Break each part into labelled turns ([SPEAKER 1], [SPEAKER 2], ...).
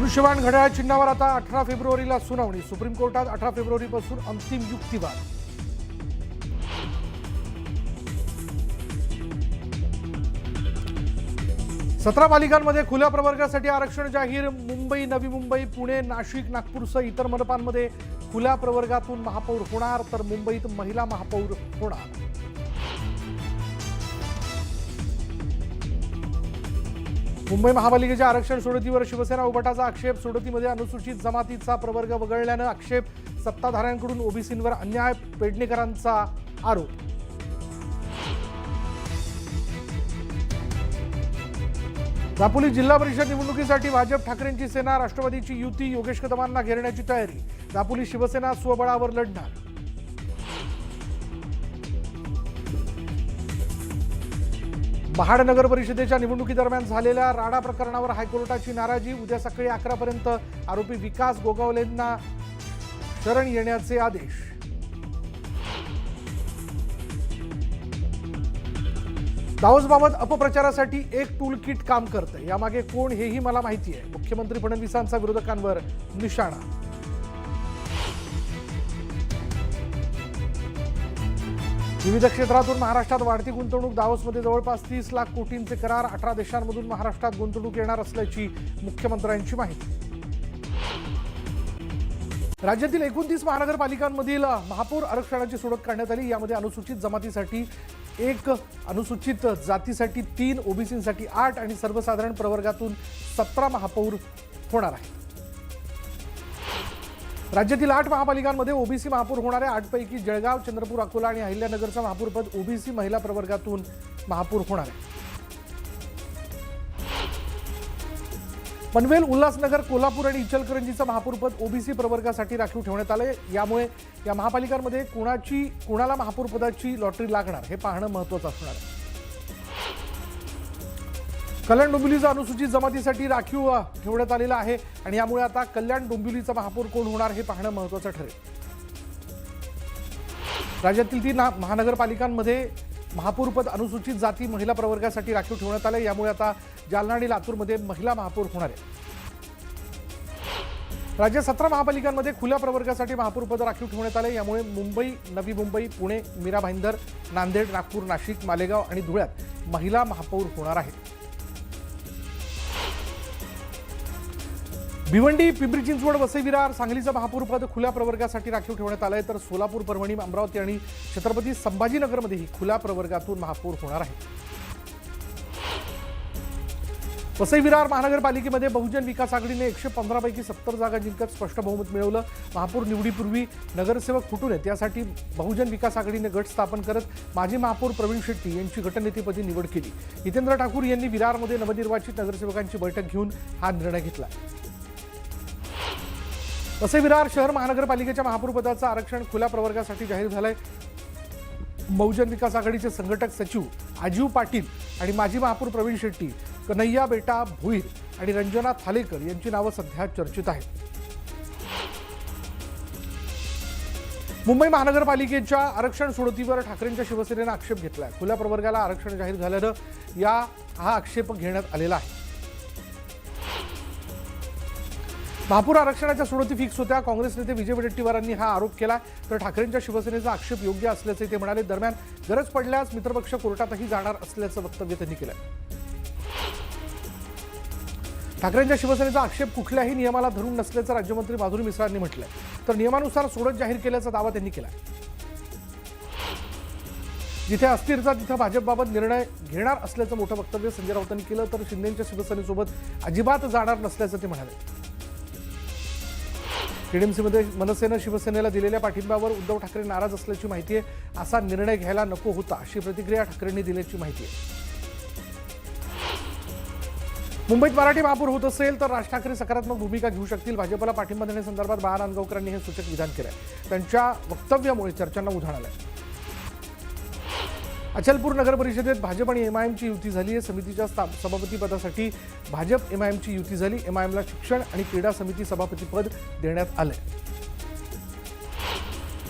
[SPEAKER 1] धनुष्यबाण घड्याळ चिन्हावर आता 18 फेब्रुवारीला सुनावणी। सुप्रीम कोर्टात 18 फेब्रुवारीपासून अंतिम युक्तिवाद। सतरा पालिकांमध्ये खुल्या प्रवर्गासाठी आरक्षण जाहीर। मुंबई, नवी मुंबई, पुणे, नाशिक, नागपूरसह इतर मनपांमध्ये खुल्या प्रवर्गातून महापौर होणार, तर मुंबईत महिला महापौर होणार। मुंबई महापालिकेच्या आरक्षण सोडतीवर शिवसेना उभाटाचा आक्षेप। सोडतीमध्ये अनुसूचित जमातीचा प्रवर्ग वगळल्यानं आक्षेप। सत्ताधाऱ्यांकडून ओबीसींवर अन्याय, पेडणेकरांचा आरोप। दापोली जिल्हा परिषद निवडणुकीसाठी भाजप ठाकरेंची सेना, राष्ट्रवादीची युती, योगेश कदमांना घेरण्याची तयारी। दापोली शिवसेना स्वबळावर लढणार। महाड नगर परिषदेच्या निवडणुकीदरम्यान झालेल्या राडा प्रकरणावर हायकोर्टाची नाराजी। उद्या सकाळी 11 पर्यंत आरोपी विकास गोगावलेंना शरण येण्याचे आदेश। दाऊदबाबत अपप्रचारासाठी एक टूल किट काम करते, यामागे कोण हेही मला माहिती आहे। मुख्यमंत्री फडणवीसांचा विरोधकांवर निशाणा। विविध क्षेत्रातून महाराष्ट्रात वाढती गुंतवणूक। दावोसमध्ये जवळपास 30 लाख कोटींचे करार। 18 देशांमधून महाराष्ट्रात गुंतवणूक येणार असल्याची मुख्यमंत्र्यांची माहिती। राज्यातील 29 महानगरपालिकांमधील महापौर आरक्षणाची सोडत काढण्यात आली। यामध्ये अनुसूचित जमातीसाठी 1, अनुसूचित जातीसाठी 3, ओबीसीसाठी 8 आणि सर्वसाधारण प्रवर्गातून 17 महापौर होणार आहेत। राज्यातील 8 महापालिकांमध्ये ओबीसी महापौर होणारे 8 पैकी जळगाव, चंद्रपूर, अकोला आणि अहिल्यानगरचं महापौरपद ओबीसी महिला प्रवर्गातून महापौर होणार आहे। पनवेल, उल्हासनगर, कोल्हापूर आणि इचलकरंजीचं महापौरपद ओबीसी प्रवर्गासाठी राखीव ठेवण्यात आलंय। यामुळे या महापालिकांमध्ये कोणाला महापौरपदाची लॉटरी लागणार हे पाहणं महत्त्वाचं असणार आहे। कल्याण डोंबिवलीचा अनुसूचित जमातीसाठी राखीव ठेवण्यात आलेला आहे आणि यामुळे आता कल्याण डोंबिवलीचा महापौर कोण होणार हे पाहणं महत्त्वाचं ठरेल। राज्यातील 3 महानगरपालिकांमध्ये महापौरपद अनुसूचित जाती महिला प्रवर्गासाठी राखीव ठेवण्यात आले। यामुळे आता जालना आणि लातूरमध्ये महिला महापौर होणार आहे। राज्यात 17 महापालिकांमध्ये खुल्या प्रवर्गासाठी महापौरपद राखीव ठेवण्यात आले। यामुळे मुंबई, नवी मुंबई, पुणे, मीरा भाईंदर, नांदेड, नागपूर, नाशिक, मालेगाव आणि धुळ्यात महिला महापौर होणार आहेत। भिवंडी, पिंपरी चिंचवड, वसई विरार, सांगलीचं महापौरपद खुल्या प्रवर्गासाठी राखीव ठेवण्यात आलंय, तर सोलापूर, परभणी, अमरावती आणि छत्रपती संभाजीनगरमध्येही खुल्या प्रवर्गातून महापौर होणार आहे। वसई विरार महानगरपालिकेमध्ये बहुजन विकास आघाडीने 115 पैकी 70 जागा जिंकत स्पष्ट बहुमत मिळवलं। महापौर निवडीपूर्वी नगरसेवक फुटू नयेत यासाठी बहुजन विकास आघाडीने गट स्थापन करत माजी महापौर प्रवीण शेट्टी यांची गटनेतेपदी निवड केली। हितेंद्र ठाकूर यांनी विरारमध्ये नवनिर्वाचित नगरसेवकांची बैठक घेऊन हा निर्णय घेतला। वसई विरार शहर महानगरपालिकेच्या महापौरपदाचं आरक्षण खुल्या प्रवर्गासाठी जाहीर झालंय। बहुजन विकास आघाडीचे संघटक सचिव आजीव पाटील आणि माजी महापौर प्रवीण शेट्टी, कन्हैया बेटा भुईर आणि रंजना थालेकर यांची नावं सध्या चर्चेत आहेत। मुंबई महानगरपालिकेच्या आरक्षण सोडतीवर ठाकरेंच्या शिवसेनेनं आक्षेप घेतलाय। खुल्या प्रवर्गाला आरक्षण जाहीर झाल्यानं हा आक्षेप घेण्यात आलेला आहे। महापौर आरक्षणाच्या सोडती फिक्स होत्या। काँग्रेस नेते विजय वडेट्टीवारांनी हा आरोप केला, तर ठाकरेंच्या शिवसेनेचा आक्षेप योग्य असल्याचे ते म्हणाले। दरम्यान गरज पडल्यास मित्रपक्ष कोर्टातही जाणार असल्याचं वक्तव्य त्यांनी केलं। ठाकरेंच्या शिवसेनेचा आक्षेप कुठल्याही नियमाला धरून नसल्याचं राज्यमंत्री माधुरी मिसाळांनी म्हटलंय, तर नियमानुसार सोडत जाहीर केल्याचा दावा त्यांनी केला। जिथे अस्थिरता तिथं भाजपबाबत निर्णय घेणार असल्याचं मोठं वक्तव्य संजय राऊतांनी केलं, तर शिंदेच्या शिवसेनेसोबत अजिबात जाणार नसल्याचं ते म्हणाले। टीडीएमसीमध्ये मनसेनं शिवसेनेला दिलेल्या पाठिंब्यावर उद्धव ठाकरे नाराज असल्याची माहिती आहे। असा निर्णय घ्यायला नको होता अशी प्रतिक्रिया ठाकरेंनी दिल्याची माहिती आहे। मुंबईत मराठी महापौर होत असेल तर राज ठाकरे सकारात्मक भूमिका घेऊ शकतील। भाजपला पाठिंबा देण्यासंदर्भात बाळा नांदगावकरांनी हे सूचक विधान केलंय। त्यांच्या वक्तव्यामुळे चर्चांना उधाण आलंय। अचलपूर नगर परिषदेत भाजप आणि एमआयएमची युती झाली आहे। समितीच्या सभापतीपदासाठी भाजप एमआयएमची युती झाली। एमआयएमला शिक्षण आणि क्रीडा समिती सभापतीपद देण्यात आले।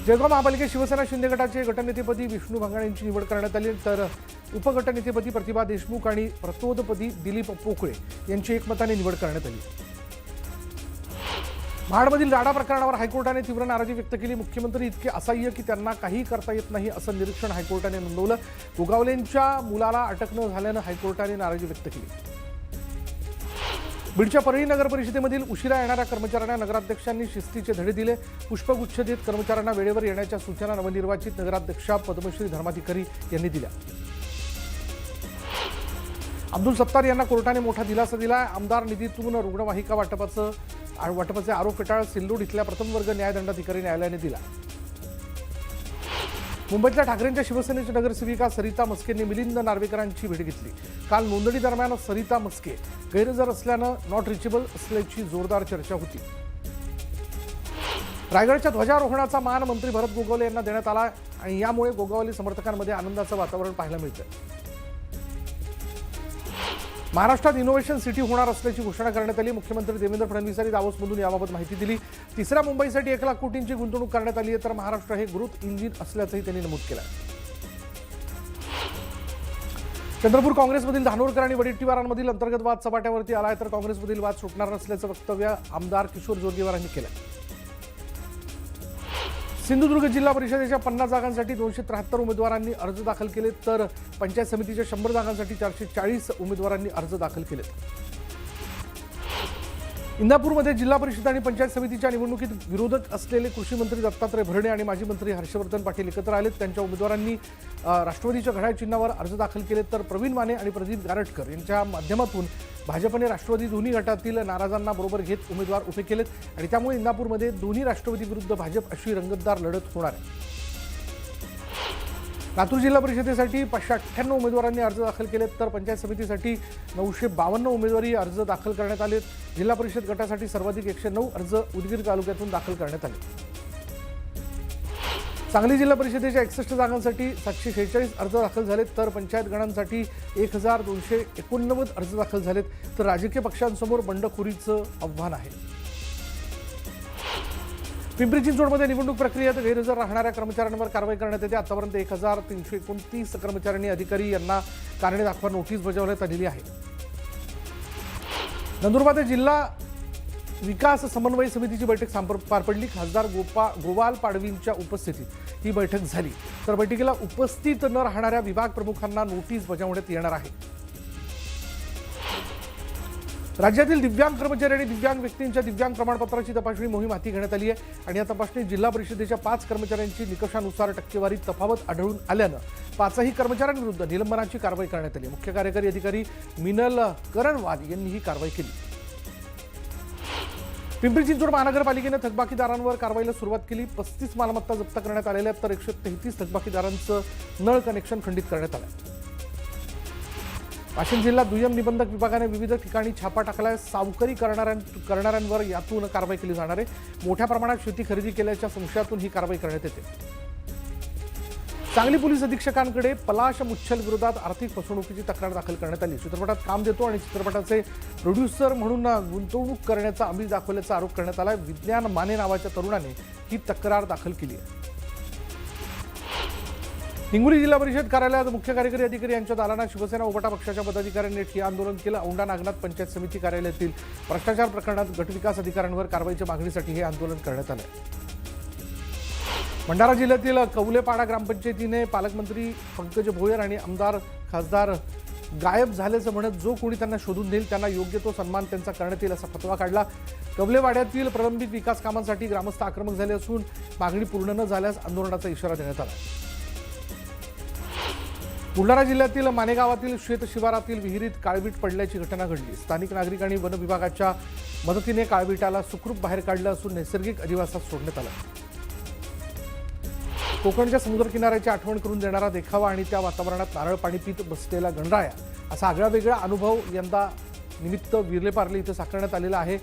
[SPEAKER 1] जळगाव महापालिकेत शिवसेना शिंदे गटाचे गटनेतेपदी विष्णू भांगण यांची निवड करण्यात आली, तर उपगटनेतेपदी प्रतिभा देशमुख आणि प्रतोदपदी दिलीप पोकळे यांची एकमताने निवड करण्यात आली। महाडमधील राडा प्रकरणावर हायकोर्टाने तीव्र नाराजी व्यक्त केली. मुख्यमंत्री इतके असह्य की त्यांना काही करता येत नाही असं निरीक्षण हायकोर्टाने नोंदवलं. गोगावलेंच्या मुलाला अटक न झाल्यानं हायकोर्टाने नाराजी व्यक्त केली. बीडच्या परळी नगर परिषदेमधील उशिरा येणाऱ्या कर्मचाऱ्यांना नगराध्यक्षांनी शिस्तीचे धडे दिले. पुष्पगुच्छ देत कर्मचाऱ्यांना वेळेवर येण्याच्या सूचना नवनिर्वाचित नगराध्यक्षा पद्मश्री धर्माधिकारी यांनी दिल्या. अब्दुल सत्तार यांना कोर्टाने मोठा दिलासा दिला. आमदार निधीतून रुग्णवाहिका वाटपाचे आरोप फेटाळ सिल्लोड इथल्या प्रथम वर्ग न्यायदंडाधिकारी न्यायालयाने दिला. मुंबईतल्या ठाकरेंच्या शिवसेनेच्या नगरसेविका सरिता मस्केंनी मिलिंद नार्वेकरांची भेट घेतली. काल नोंदणी दरम्यान सरिता मस्के गैरहजर असल्यानं नॉट रिचेबल असल्याची जोरदार चर्चा होती. रायगडच्या ध्वजारोहणाचा मान मंत्री भरत गोगावले यांना देण्यात आला आणि यामुळे गोगावले समर्थकांमध्ये आनंदाचं वातावरण पाहायला मिळतं. महाराष्ट्रात इनोव्हेशन सिटी होणार असल्याची घोषणा करण्यात आली. मुख्यमंत्री देवेंद्र फडणवीस यांनी दावोसमधून याबाबत माहिती दिली. तिसऱ्या मुंबईसाठी 1 लाख कोटींची गुंतवणूक करण्यात आली आहे, तर महाराष्ट्र हे ग्रोथ इंजिन असल्याचंही त्यांनी नमूद केलं. चंद्रपूर काँग्रेसमधील धानोरकर आणि वडेट्टीवारांमधील अंतर्गत वाद सपाट्यावरती आलाय, तर काँग्रेसमधील वाद सुटणार नसल्याचं वक्तव्य आमदार किशोर जोरगेवार यांनी केलं. सिंधुदुर्ग जिल्हा परिषदेच्या 50 जागांसाठी 273 उमेदवारांनी अर्ज दाखल केले, तर पंचायत समितीच्या 100 जागांसाठी 440 उमेदवारांनी अर्ज दाखल केलेत. इंदापूरमध्ये जिल्हा परिषद आणि पंचायत समितीच्या निवडणुकीत विरोधक असलेले कृषी मंत्री दत्तात्रय भरणे आणि माजी मंत्री हर्षवर्धन पाटील एकत्र आलेत. त्यांच्या उमेदवारांनी राष्ट्रवादीच्या घड्याळ चिन्हावर अर्ज दाखल केलेत, तर प्रवीण माने आणि प्रदीप गारटकर यांच्या माध्यमातून भाजपने राष्ट्रवादी दोन्ही गटातील नाराजांना बरोबर घेत उमेदवार उभे केलेत आणि त्यामुळे इंदापूरमध्ये दोन्ही राष्ट्रवादी विरुद्ध भाजप अशी रंगतदार लढत होणार आहे. लातूर जिल्हा परिषदेसाठी 598 उमेदवारांनी अर्ज दाखल केलेत, तर पंचायत समितीसाठी 952 उमेदवारी अर्ज दाखल करण्यात आलेत. जिल्हा परिषद गटासाठी सर्वाधिक 109 अर्ज उदगीर तालुक्यातून दाखल करण्यात आले. सांगली जिल्हा परिषदेच्या 61 जागांसाठी 746 अर्ज दाखल झालेत, तर पंचायत गणांसाठी 1289 अर्ज दाखल झालेत, तर राजकीय पक्षांसमोर बंडखोरीचं आव्हान आहे. पिंपरी चिंचवडमध्ये निवडणूक प्रक्रियेत गैरहजर राहणाऱ्या कर्मचाऱ्यांवर कारवाई करण्यात येते. आतापर्यंत 1329 कर्मचाऱ्यांनी अधिकारी यांना कारणे दाखवा नोटीस बजावण्यात आलेली आहे. नंदुरबार जिल्हा विकास समन्वय समितीची बैठक पार पडली. खासदार गोवाल पाडवींच्या उपस्थितीत ही बैठक झाली, तर बैठकीला उपस्थित न राहणाऱ्या विभाग प्रमुखांना नोटीस बजावण्यात येणार आहे. राज्यातील दिव्यांग कर्मचारी आणि दिव्यांग व्यक्तींच्या दिव्यांग प्रमाणपत्राची तपासणी मोहीम हाती घेण्यात आली आहे आणि या तपासणीत जिल्हा परिषदेच्या 5 कर्मचाऱ्यांची निकषानुसार टक्केवारीत तफावत आढळून आल्यानं 5ही कर्मचाऱ्यांविरुद्ध निलंबनाची कारवाई करण्यात आली. मुख्य कार्यकारी अधिकारी मिनल करणवाद यांनी ही कारवाई केली. पिंपरी चिंचवड महानगरपालिकेनं थकबाकीदारांवर कारवाईला सुरुवात केली. 35 मालमत्ता जप्त करण्यात आलेल्या, तर 133 थकबाकीदारांचं नळ कनेक्शन खंडित करण्यात आलं. वाशिम जिल्हा दुय्यम निबंधक विभागाने विविध ठिकाणी छापा टाकलाय. सावकारी करणाऱ्यांवर यातून कारवाई केली जाणार आहे. मोठ्या प्रमाणात शेती खरेदी केल्याच्या संशयातून ही कारवाई करण्यात येते. सांगली पोलीस अधीक्षकांकडे पलाश मुच्छल विरोधात आर्थिक फसवणुकीची तक्रार दाखल करण्यात आली. चित्रपटात काम देतो आणि चित्रपटाचे प्रोड्युसर म्हणून गुंतवणूक करण्याचा आमिष दाखवल्याचा आरोप करण्यात आला. विज्ञान माने नावाच्या तरुणाने ही तक्रार दाखल केली आहे. हिंगोली जिल्हा परिषद कार्यालयात मुख्य कार्यकारी अधिकारी यांच्या दालनात शिवसेना उभाटा पक्षाच्या पदाधिकाऱ्यांनी ठिय्या आंदोलन केलं. औंढा नागनाथ पंचायत समिती कार्यालयातील भ्रष्टाचार प्रकरणात गटविकास अधिकाऱ्यांवर कारवाईच्या मागणीसाठी हे आंदोलन करण्यात आलं. भंडारा जिल्ह्यातील कवलेपाडा ग्रामपंचायतीने पालकमंत्री पंकज भोयर आणि आमदार खासदार गायब झाल्याचं म्हणत जो कोणी त्यांना शोधून देईल त्यांना योग्य तो सन्मान त्यांचा करण्यात येईल असा फतवा काढला. कवलेवाड्यातील प्रलंबित विकास कामांसाठी ग्रामस्थ आक्रमक झाले असून मागणी पूर्ण न झाल्यास आंदोलनाचा इशारा देण्यात आला. बुलढाणा जिल्ह्यातील मानेगावातील शेत शिवारातील विहिरीत काळवीट पडल्याची घटना घडली. स्थानिक नागरिक आणि वन विभागाच्या मदतीने काळवीटाला सुखरूप बाहेर काढलं असून नैसर्गिक अधिवासात सोडण्यात आलं. कोकणच्या समुद्रकिनाऱ्याची आठवण करून देणारा देखावा आणि त्या वातावरणात नारळ पाणी पीत बसलेला गणराया असा आगळावेगळा अनुभव यंदा निमित्त विरले पार्ले इथं साकारण्यात आलेला आहे.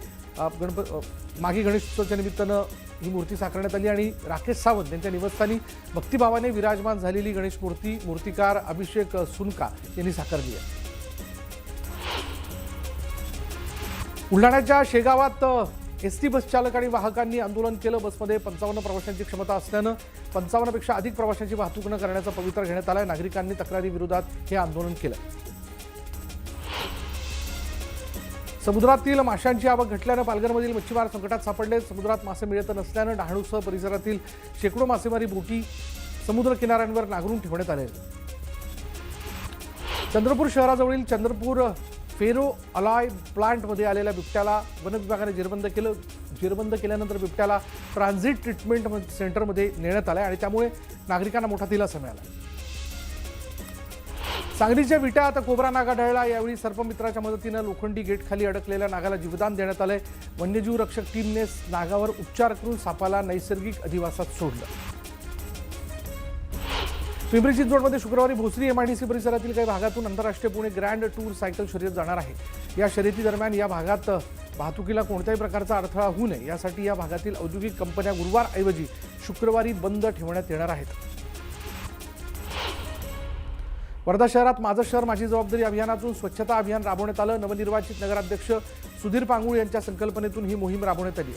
[SPEAKER 1] मागी गणेशोत्सवाच्या निमित्तानं ही मूर्ती साकारण्यात आली आणि राकेश सावंत यांच्या निवासस्थानी भक्तिभावाने विराजमान झालेली गणेश मूर्तिकार अभिषेक सुनका यांनी साकारली आहे. बुलढाण्याच्या शेगावात एसटी बस चालक आणि वाहकांनी आंदोलन केलं. बसमध्ये 55 प्रवाशांची क्षमता असल्यानं 55 पेक्षा अधिक प्रवाशांची वाहतूक न करण्याचा पवित्रा घेण्यात आलाय. नागरिकांनी तक्रारी विरोधात हे आंदोलन केलं. समुद्रातील माशांची आवक घटल्यानं पालघरमधील मच्छीमार संकटात सापडले. समुद्रात मासे मिळत नसल्यानं डहाणूसह परिसरातील शेकडो मासेमारी बोटी समुद्र किनाऱ्यांवर नांगरून ठेवण्यात आले. चंद्रपूर शहराजवळील चंद्रपूर फेरो अलाय प्लांटमध्ये आलेल्या बिबट्याला वन विभागाने जेरबंद केल्यानंतर बिबट्याला ट्रान्झिट ट्रीटमेंट सेंटरमध्ये नेण्यात आले आणि त्यामुळे नागरिकांना मोठा दिलासा मिळाला. सांगलीच्या विट्यात कोबरा नागा ढळला. यावेळी सर्पमित्राच्या मदतीनं लोखंडी गेटखाली अडकलेल्या नागाला जीवदान देण्यात आलंय. वन्यजीव रक्षक टीमने नागावर उपचार करून सापाला नैसर्गिक अधिवासात सोडलं. पिंपरी चिंचवडमध्ये शुक्रवारी भोसरी MIDC परिसरातील काही भागातून आंतरराष्ट्रीय पुणे ग्रँड टूर सायकल शर्यत जाणार आहे. या शर्यती दरम्यान या भागात वाहतुकीला कोणत्याही प्रकारचा अडथळा होऊ नये यासाठी या भागातील औद्योगिक कंपन्या गुरुवारऐवजी शुक्रवारी बंद ठेवण्यात येणार आहेत. वर्धा शहरात माझं शहर माझी जबाबदारी अभियानातून स्वच्छता अभियान राबवण्यात आलं. नवनिर्वाचित नगराध्यक्ष सुधीर पांगुळ यांच्या संकल्पनेतून ही मोहीम राबवण्यात आली.